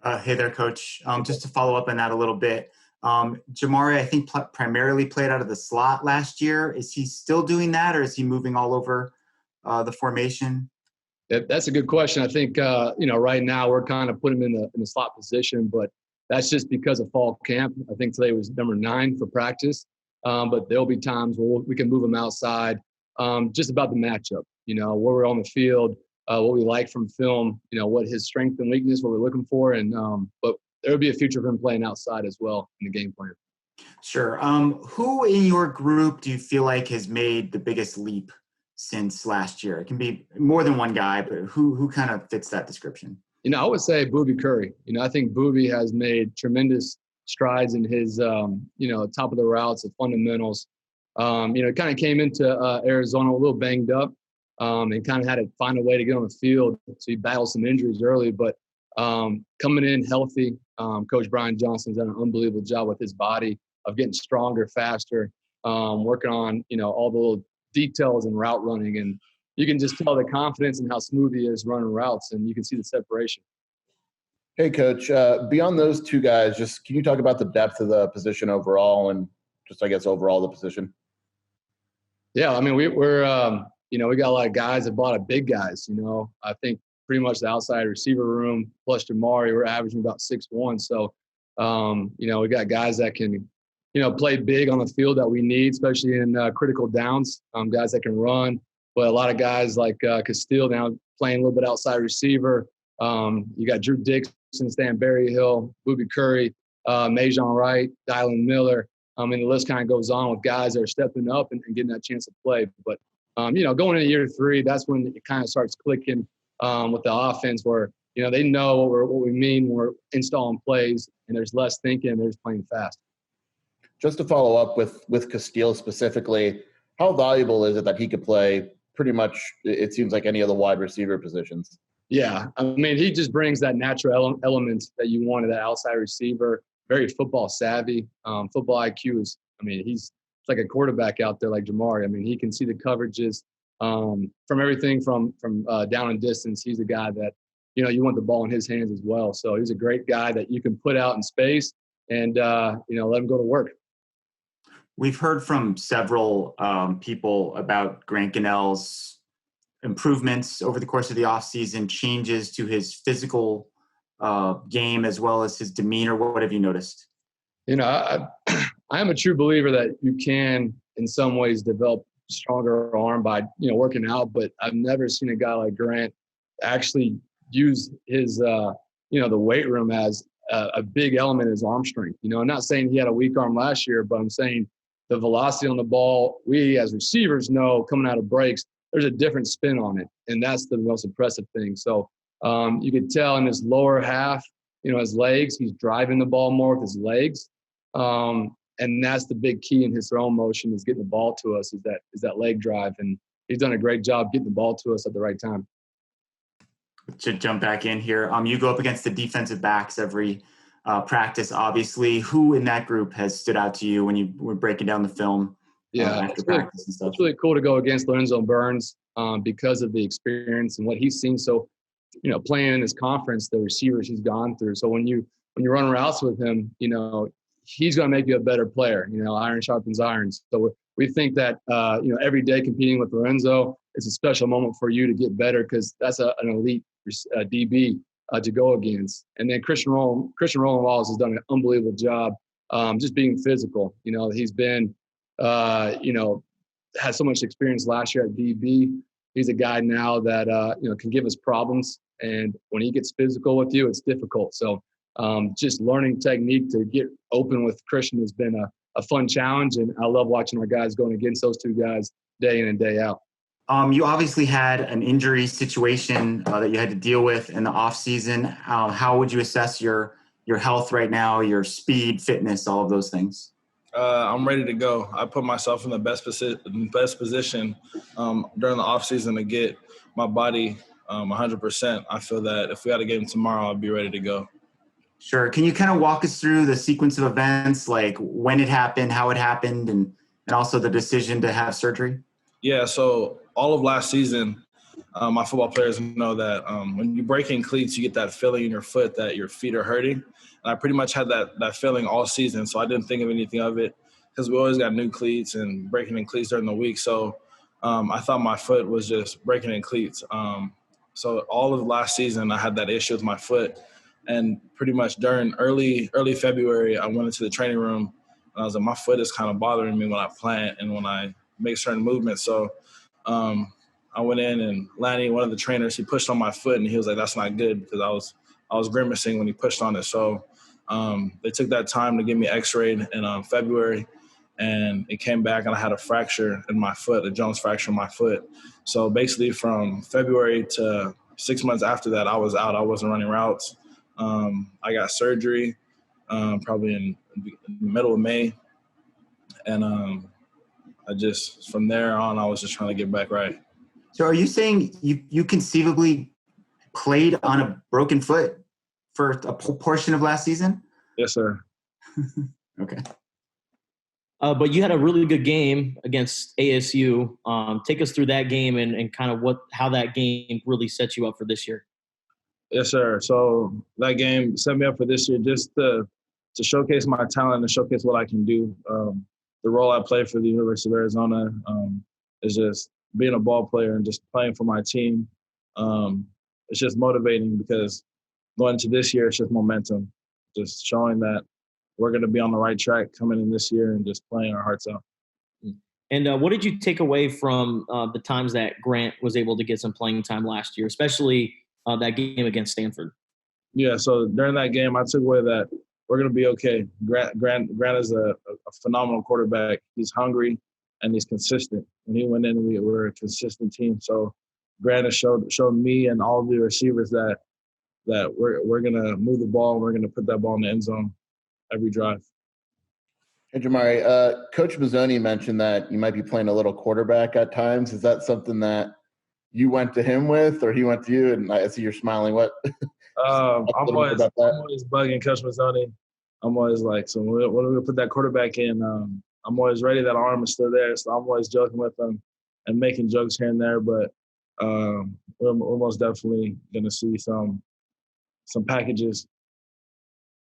Hey there, Coach. Just to follow up on that a little bit, Jamarye, I think primarily played out of the slot last year. Is he still doing that, or is he moving all over the formation? That's a good question. I think right now we're kind of putting him in the slot position, but that's just because of fall camp. I think today was number 9 for practice, but there'll be times where we can move him outside. Just about the matchup, where we're on the field, what we like from film, what his strength and weakness, what we're looking for, and but there will be a future of him playing outside as well in the game plan. Sure. Who in your group do you feel like has made the biggest leap since last year? It can be more than one guy, but who kind of fits that description? I would say Boobie Curry. I think Boobie has made tremendous strides in his, top of the routes, the fundamentals. Kind of came into Arizona a little banged up and kind of had to find a way to get on the field. So he battled some injuries early, but coming in healthy, Coach Brian Johnson's done an unbelievable job with his body of getting stronger, faster, working on, all the little details and route running. And you can just tell the confidence and how smooth he is running routes, and you can see the separation. Hey, Coach, beyond those two guys, just can you talk about the depth of the position overall and just, I guess, overall the position? Yeah, I mean, we're we got a lot of guys that bought big guys. I think pretty much the outside receiver room plus Jamarye, we're averaging about 6'1". So, we got guys that can, play big on the field that we need, especially in critical downs, guys that can run. But a lot of guys like Castile now playing a little bit outside receiver. You got Drew Dixon, Stan Berryhill, Boobie Curry, Mazzone Wright, Dylan Miller. And the list kind of goes on with guys that are stepping up and getting that chance to play. But, going into year 3, that's when it kind of starts clicking with the offense where, they know what we mean when we're installing plays, and there's less thinking, they're just playing fast. Just to follow up with Castile specifically, how valuable is it that he could play pretty much, it seems like, any of the wide receiver positions? Yeah, I mean, he just brings that natural element that you want of that outside receiver, very football savvy. Football IQ is, he's like a quarterback out there like Jamarye. I mean, he can see the coverages from everything from down and distance. He's a guy that, you want the ball in his hands as well. So he's a great guy that you can put out in space and, let him go to work. We've heard from several people about Grant Gunnell's improvements over the course of the offseason, changes to his physical game as well as his demeanor. What have you noticed? I am a true believer that you can, in some ways, develop a stronger arm by, working out. But I've never seen a guy like Grant actually use his, the weight room as a big element of his arm strength. I'm not saying he had a weak arm last year, but I'm saying the velocity on the ball, we as receivers know coming out of breaks, there's a different spin on it. And that's the most impressive thing. So you could tell in his lower half, his legs, he's driving the ball more with his legs. And that's the big key in his throwing motion is getting the ball to us is that leg drive. And he's done a great job getting the ball to us at the right time. To jump back in here, you go up against the defensive backs every practice, obviously. Who in that group has stood out to you when you were breaking down the film after practice and stuff? It's really cool to go against Lorenzo Burns because of the experience and what he's seen. So, playing in this conference, the receivers he's gone through. So when you run routes with him, he's going to make you a better player. Iron sharpens iron. So we think that, every day competing with Lorenzo is a special moment for you to get better because that's an elite DB to go against. And then Christian Roland Wallace has done an unbelievable job just being physical. He's been, had so much experience last year at DB. He's a guy now that, can give us problems. And when he gets physical with you, it's difficult. So just learning technique to get open with Christian has been a fun challenge. And I love watching our guys going against those two guys day in and day out. You obviously had an injury situation that you had to deal with in the offseason. How would you assess your health right now, your speed, fitness, all of those things? I'm ready to go. I put myself in the best position during the offseason to get my body 100%. I feel that if we had a game tomorrow, I'll be ready to go. Sure. Can you kind of walk us through the sequence of events, like when it happened, how it happened, and also the decision to have surgery? Yeah, so all of last season, my football players know that when you break in cleats, you get that feeling in your foot that your feet are hurting. And I pretty much had that feeling all season, so I didn't think of anything of it because we always got new cleats and breaking in cleats during the week. So I thought my foot was just breaking in cleats. So all of last season, I had that issue with my foot. And pretty much during early February, I went into the training room, and I was like, my foot is kind of bothering me when I plant and when I make certain movements. So I went in, and Lanny, one of the trainers, he pushed on my foot, and he was like, that's not good, because I was grimacing when he pushed on it. So they took that time to get me x-rayed in February, and it came back, and I had a fracture in my foot, a Jones fracture in my foot. So basically from February to 6 months after that, I was out. I wasn't running routes. I got surgery probably in the middle of May. And I just, from there on, I was just trying to get back right. So are you saying you conceivably played on a broken foot for a portion of last season? Yes, sir. Okay. But you had a really good game against ASU. Take us through that game and kind of how that game really sets you up for this year. Yes, sir. So that game set me up for this year just to showcase my talent and showcase what I can do. The role I play for the University of Arizona is just being a ball player and just playing for my team. It's just motivating because going into this year, it's just momentum, just showing that we're going to be on the right track coming in this year and just playing our hearts out. And what did you take away from the times that Grant was able to get some playing time last year, especially that game against Stanford? Yeah, so during that game, I took away that we're going to be okay. Grant is a phenomenal quarterback. He's hungry and he's consistent. When he went in, we were a consistent team. So Grant has showed me and all the receivers that we're going to move the ball and we're going to put that ball in the end zone every drive. Hey, Jamarye, Coach Mazzone mentioned that you might be playing a little quarterback at times. Is that something that you went to him with, or he went to you? And I see you're smiling. What? I'm always bugging Coach Mazzone. I'm always like, so when we're going to put that quarterback in, I'm always ready. That arm is still there. So I'm always joking with him and making jokes here and there. But we're most definitely going to see some packages